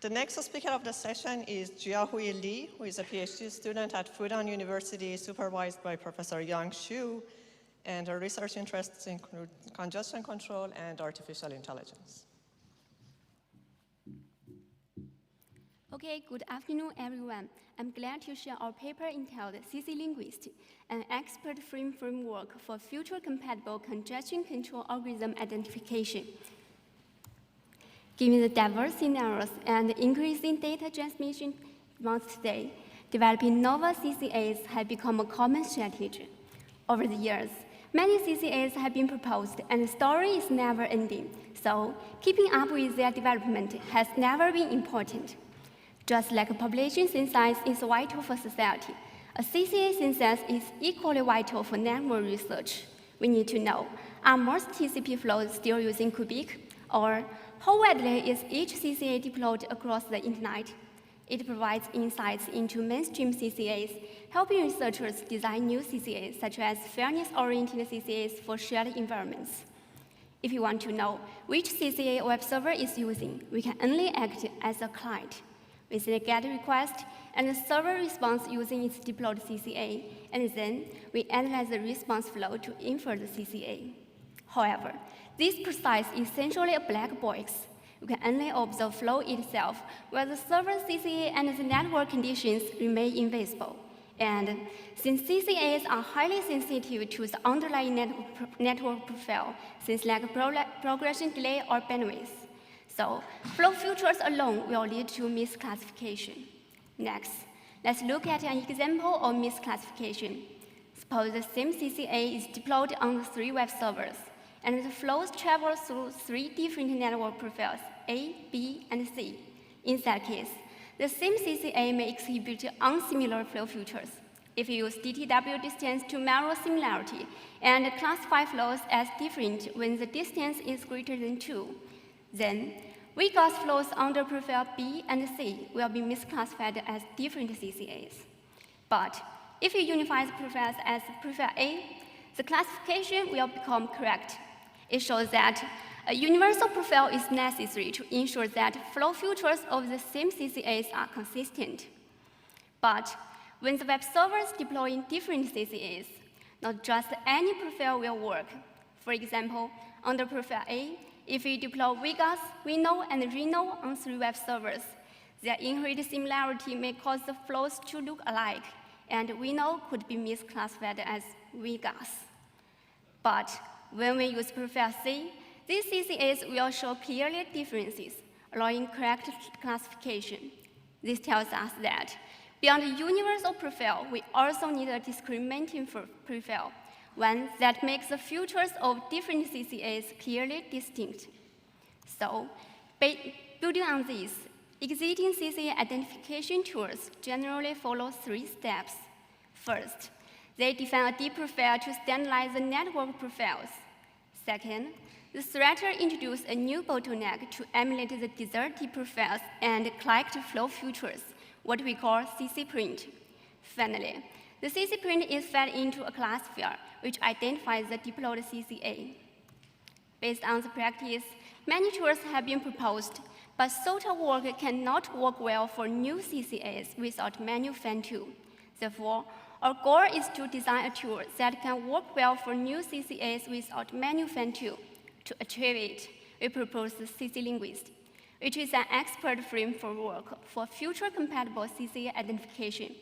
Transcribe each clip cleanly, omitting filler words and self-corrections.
The next speaker of the session is Jiahui Li, who is a PhD student at Fudan University, supervised by Professor Yang Xu, and her research interests include congestion control and artificial intelligence. Okay, good afternoon, everyone. I'm glad to share our paper entitled CClinguist, an expert framework for future-compatible congestion control algorithm identification. Given the diverse scenarios and increasing data transmission demands today, developing novel CCAs has become a common strategy. Over the years, many CCAs have been proposed, and the story is never ending, so keeping up with their development has never been important. Just like a population synthesis is vital for society, a CCA synthesis is equally vital for network research. We need to know, are most TCP flows still using cubic? Or how widely is each CCA deployed across the internet? It provides insights into mainstream CCAs, helping researchers design new CCAs, such as fairness-oriented CCAs for shared environments. If you want to know which CCA a web server is using, we can only act as a client. We send a GET request, and the server responds using its deployed CCA, and then we analyze the response flow to infer the CCA. However, this process is essentially a black box. We can only observe flow itself, while the server CCA and the network conditions remain invisible. And since CCAs are highly sensitive to the underlying network profile, things like progression delay or bandwidth, so flow features alone will lead to misclassification. Next, let's look at an example of misclassification. Suppose the same CCA is deployed on 3 web servers, and the flows travel through 3 different network profiles, A, B, and C. In that case, the same CCA may exhibit unsimilar flow features. If you use DTW distance to measure similarity and classify flows as different when the distance is greater than 2, then VGAS flows under profile B and C will be misclassified as different CCAs. But if you unify the profiles as profile A, the classification will become correct. It shows that a universal profile is necessary to ensure that flow features of the same CCAs are consistent. But when the web servers deploying different CCAs, not just any profile will work. For example, under profile A, if we deploy VGAS, WinNode, and ReNode on 3 web servers, their inherent similarity may cause the flows to look alike, and WinNode could be misclassified as VGAS. But when we use profile C, these CCAs will show clearly differences, allowing correct classification. This tells us that beyond the universal profile, we also need a discriminating profile, one that makes the features of different CCAs clearly distinct. So, building on this, existing CCA identification tools generally follow 3 steps. First, they define a D profile to standardize the network profiles. Second, the threader introduces a new bottleneck to emulate the desired D profiles and collect flow features, what we call CCprint. Finally, the CCprint is fed into a classifier, which identifies the deployed CCA. Based on the practice, many tools have been proposed, but such a work cannot work well for new CCAs without manual fan-tool. Therefore, our goal is to design a tool that can work well for new CCAs without manual fan-tool. To achieve it, we propose the CClinguist, which is an expert framework for future-compatible CCA identification.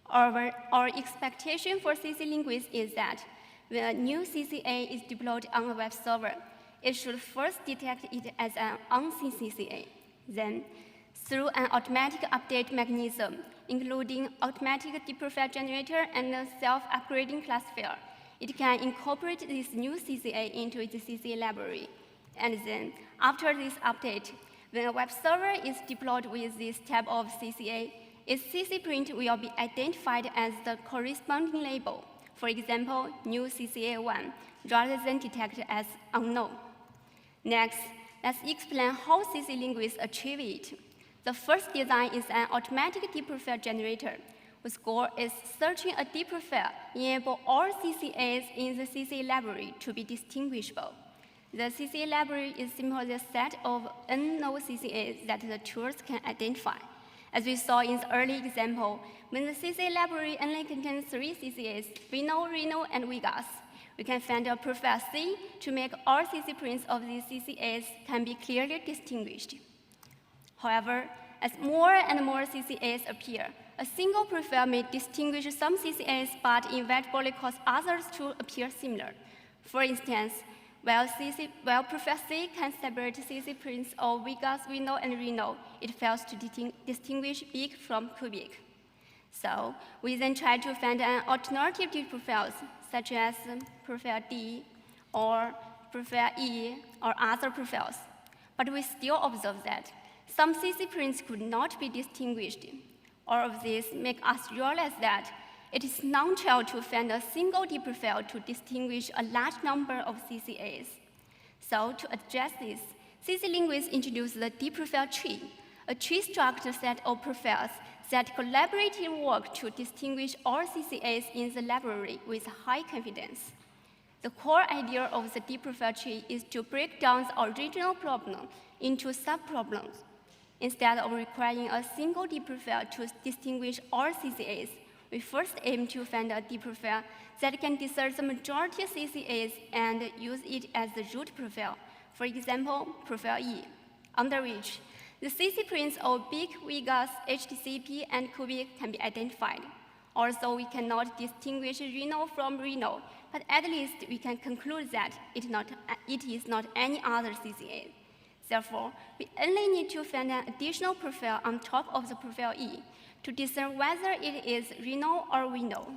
Our expectation for CClinguist is that when a new CCA is deployed on a web server, it should first detect it as an unseen CCA. Then, through an automatic update mechanism, including automatic deprofile generator and a self-upgrading classifier, it can incorporate this new CCA into its CCA library. And then, after this update, when a web server is deployed with this type of CCA, its CCprint will be identified as the corresponding label, for example, new CCA1, rather than detected as unknown. Next, let's explain how CClinguist achieve it. The first design is an automatic deprofile generator, whose goal is searching a deprofile, enable all CCAs in the CCA library to be distinguishable. The CCA library is simply a set of unknown CCAs that the tools can identify. As we saw in the early example, when the CCA library only contains 3 CCAs, Reno, and Vegas, we can find a profile C to make all CC prints of these CCAs can be clearly distinguished. However, as more and more CCAs appear, a single profile may distinguish some CCAs but inevitably cause others to appear similar. For instance, while profile C can separate CC prints of Vegas, and Reno, it fails to distinguish big from cubic. So we then try to find an alternative to profiles, such as profile D or profile E or other profiles. But we still observe that some CC prints could not be distinguished. All of this makes us realize that it is non-trivial to find a single D profile to distinguish a large number of CCAs. So to address this, CClinguist introduced the D profile tree, a tree-structured set of profiles that collaboratively work to distinguish all CCAs in the library with high confidence. The core idea of the D profile tree is to break down the original problem into sub-problems. Instead of requiring a single D profile to distinguish all CCAs, we first aim to find a D profile that can discern the majority of CCAs and use it as the root profile. For example, profile E, under which the CC prints of big, Vegas, HTCP, and cubic can be identified. Although we cannot distinguish Reno from Reno, but at least we can conclude that it is not any other CCA. Therefore, we only need to find an additional profile on top of the profile E to discern whether it is Reno or Reno.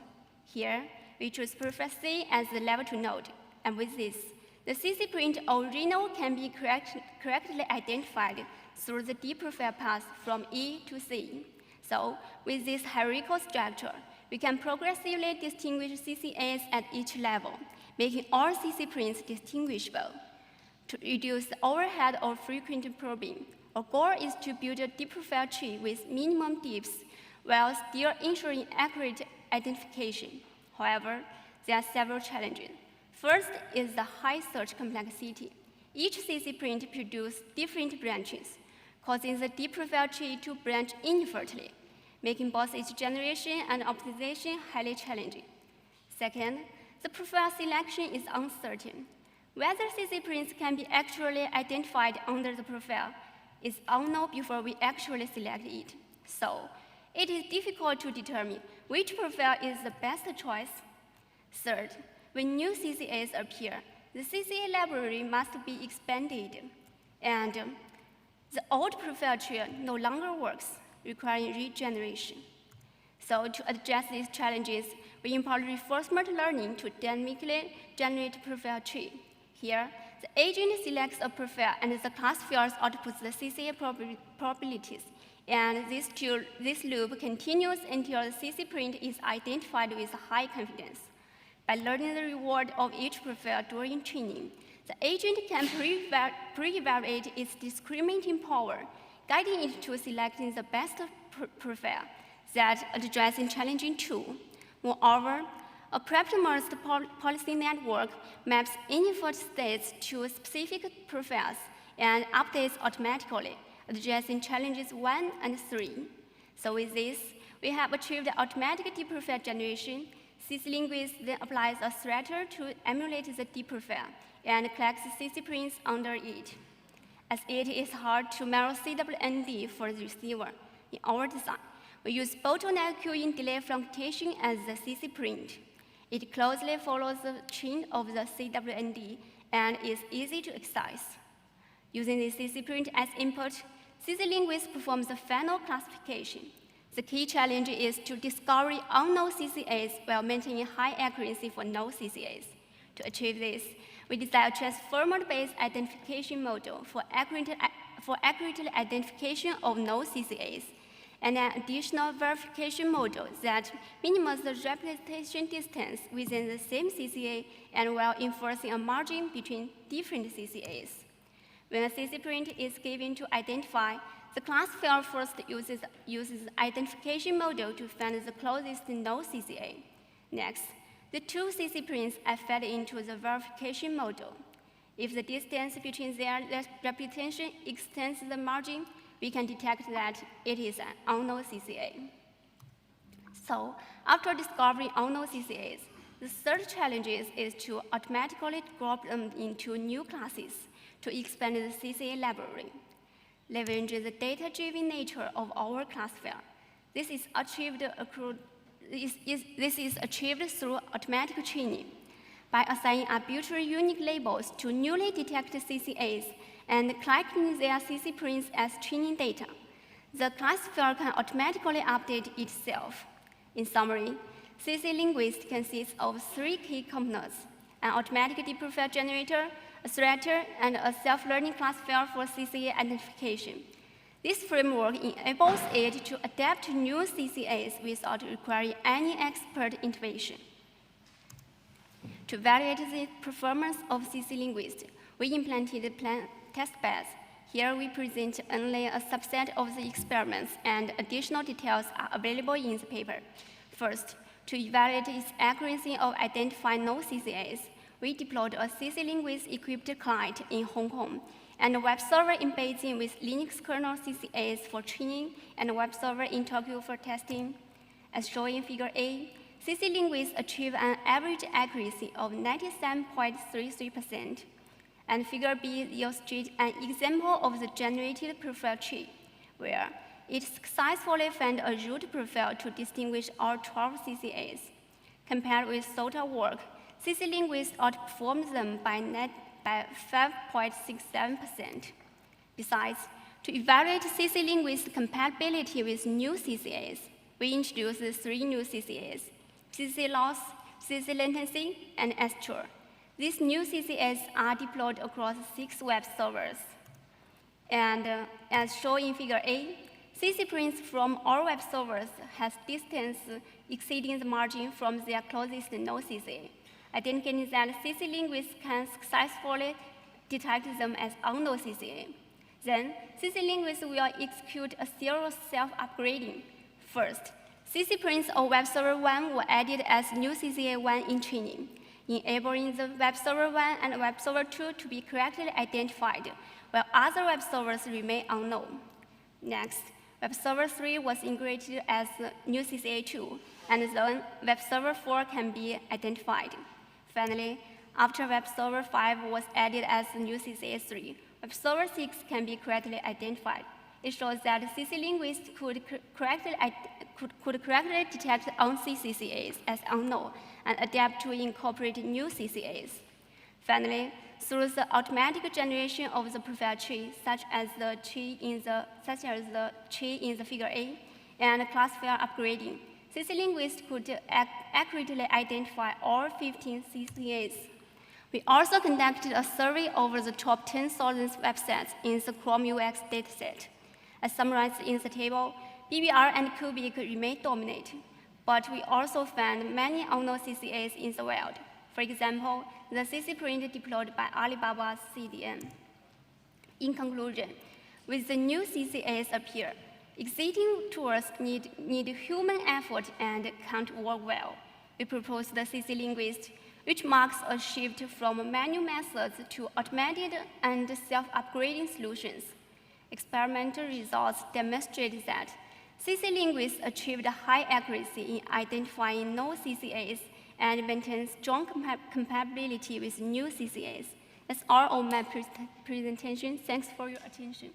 Here, we choose profile C as the level 2 node, and with this, the CC print of Reno can be correctly identified through the D profile path from E to C. So, with this hierarchical structure, we can progressively distinguish CCAs at each level, making all CC prints distinguishable. To reduce the overhead of frequent probing, our goal is to build a D profile tree with minimum dips while still ensuring accurate identification. However, there are several challenges. First is the high search complexity. Each CC print produces different branches, causing the D profile tree to branch infinitely, making both its generation and optimization highly challenging. Second, the profile selection is uncertain. Whether CC prints can be actually identified under the profile is unknown before we actually select it. So, it is difficult to determine which profile is the best choice. Third, when new CCAs appear, the CCA library must be expanded, and the old profile tree no longer works, requiring regeneration. So to address these challenges, we employ reinforcement learning to dynamically generate profile tree. Here, the agent selects a profile and the classifier outputs the CCA probabilities. And this loop continues until the CC print is identified with high confidence. By learning the reward of each profile during training, the agent can pre-evaluate its discriminating power, guiding it to selecting the best profile that addresses challenging tool. Moreover, a preoptimized policy network maps input states to specific profiles and updates automatically, addressing challenges 1 and 3. So with this, we have achieved automatic D profile generation. CClinguist then applies a threader to emulate the D profile and collects CC prints under it. As it is hard to mirror CWND for the receiver, in our design, we use bottleneck queuing delay fluctuation as the CC print. It closely follows the chain of the CWND and is easy to access. Using the CC print as input, CClinguist performs the final classification. The key challenge is to discover unknown CCAs while maintaining high accuracy for known CCAs. To achieve this, we design a transformer-based identification model for accurate identification of known CCAs, and an additional verification model that minimizes the representation distance within the same CCA and while enforcing a margin between different CCAs. When a CC print is given to identify, the classifier first uses the identification model to find the closest known CCA. Next, the two CC prints are fed into the verification model. If the distance between their representation extends the margin, we can detect that it is an unknown CCA. So, after discovering unknown CCAs, the third challenge is to automatically group them into new classes to expand the CCA library. Leveraging the data-driven nature of our classifier, this is achieved through automatic training. By assigning arbitrary unique labels to newly detected CCAs and collecting their CC prints as training data, the classifier can automatically update itself. In summary, CClinguist consists of 3 key components: an automatic deep profile generator, a threader, and a self-learning classifier for CCA identification. This framework enables it to adapt to new CCAs without requiring any expert intervention. To evaluate the performance of CClinguist, we implemented test beds. Here we present only a subset of the experiments, and additional details are available in the paper. First, to evaluate its accuracy of identifying no CCAs, we deployed a CClinguist-equipped client in Hong Kong and a web server in Beijing with Linux kernel CCAs for training and a web server in Tokyo for testing. As shown in Figure A, CClinguist achieved an average accuracy of 97.33%. And Figure B illustrates an example of the generated profile tree, where it successfully found a root profile to distinguish all 12 CCAs. Compared with SOTA work, CClinguist outperformed them by 5.67%. Besides, to evaluate CClinguist's compatibility with new CCAs, we introduced 3 new CCAs: CC loss, CC latency, and S-tour. These new CCAs are deployed across 6 web servers. And as shown in Figure A, CC prints from all web servers has distance exceeding the margin from their closest node CCA, indicating that CClinguist can successfully detect them as unknown CCA. Then, CClinguist will execute a serial self-upgrading. First, CC prints of web server 1 were added as new CCA 1 in training, enabling the web server 1 and web server 2 to be correctly identified, while other web servers remain unknown. Next, web server 3 was integrated as new CCA 2, and then web server 4 can be identified. Finally, after web server 5 was added as new CCA 3, web server 6 can be correctly identified. It shows that CClinguist could correctly detect unseen CCAs as unknown and adapt to incorporate new CCAs. Finally, through the automatic generation of the profile tree, such as the tree in the Figure A, and classifier upgrading, CClinguist could accurately identify all 15 CCAs. We also conducted a survey over the top 10,000 websites in the Chrome UX dataset. As summarized in the table, BBR and Cubic remain dominant, but we also found many unknown CCAs in the wild. For example, the CC print deployed by Alibaba's CDN. In conclusion, with the new CCAs appear, existing tools need human effort and can't work well. We propose the CClinguist, which marks a shift from manual methods to automated and self-upgrading solutions. Experimental results demonstrate that CClinguist achieved high accuracy in identifying no CCAs and maintains strong compatibility with new CCAs. That's all of my presentation. Thanks for your attention.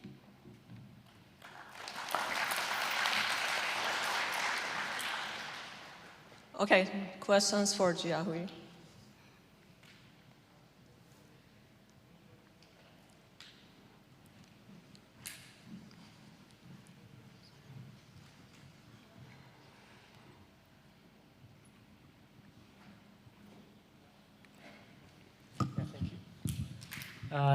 Okay, questions for Jiahui?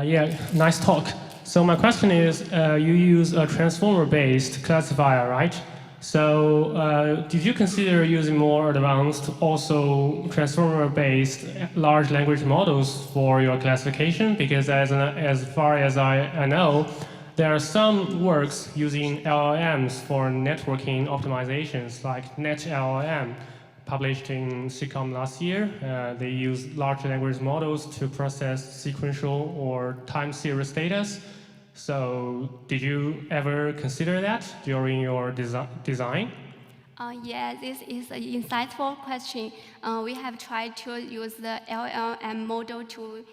Yeah, nice talk. So my question is, you use a transformer-based classifier, right? So did you consider using more advanced, also transformer-based large language models for your classification? Because as far as I know, there are some works using LLMs for networking optimizations, like NetLLM. published in SIGCOMM' last year. They use large language models to process sequential or time series data. So did you ever consider that during your design? Yeah, this is an insightful question. We have tried to use the LLM model to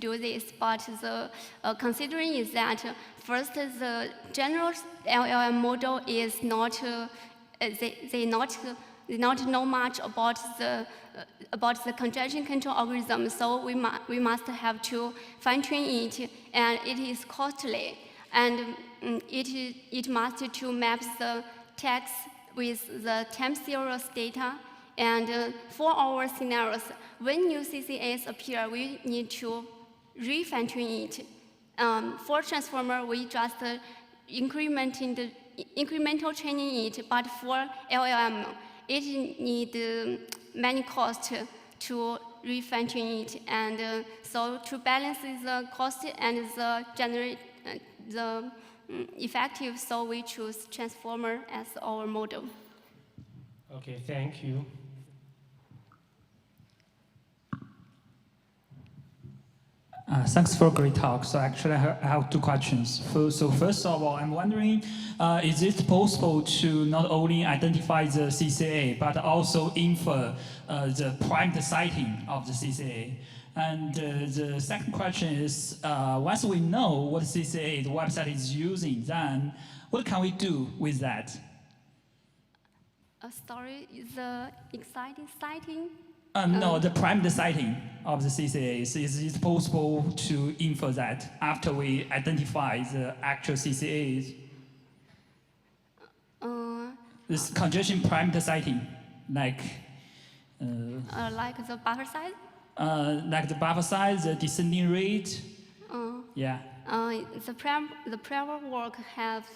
do this, but the considering is that first the general LLM model is not they not know much about the congestion control algorithm, so we must have to fine-tune it, and it is costly, and it must to map the text with the time series data. And for our scenarios, when new CCAs appear, we need to re-fine-tune it. For transformer, we just incremental training it, but for LLM, it needs many costs to re-fine-tune it, and so to balance the cost and the effective, so we choose transformer as our model. Okay, thank you. Thanks for a great talk. So actually, I have two questions. So first of all, I'm wondering, is it possible to not only identify the CCA, but also infer the primed sighting of the CCA? And the second question is, once we know what CCA the website is using, then what can we do with that? Sorry, the exciting sighting? No, the primed sighting of the CCAs. Is it possible to infer that after we identify the actual CCAs? This congestion primed sighting, like the buffer size? Like the buffer size, the descending rate. Yeah. The prior work have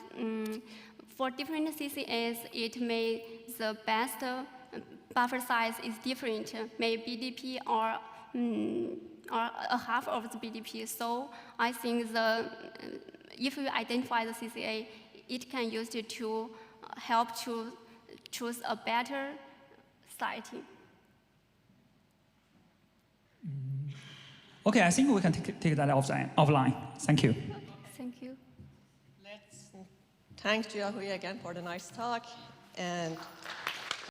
for different CCAs, it may the best buffer size is different, may BDP or a half of the BDP. So I think if you identify the CCA, it can use it to help to choose a better sighting. Okay, I think we can take that offline. Thank you. Thank you. Let's thank Jiahui again for the nice talk, and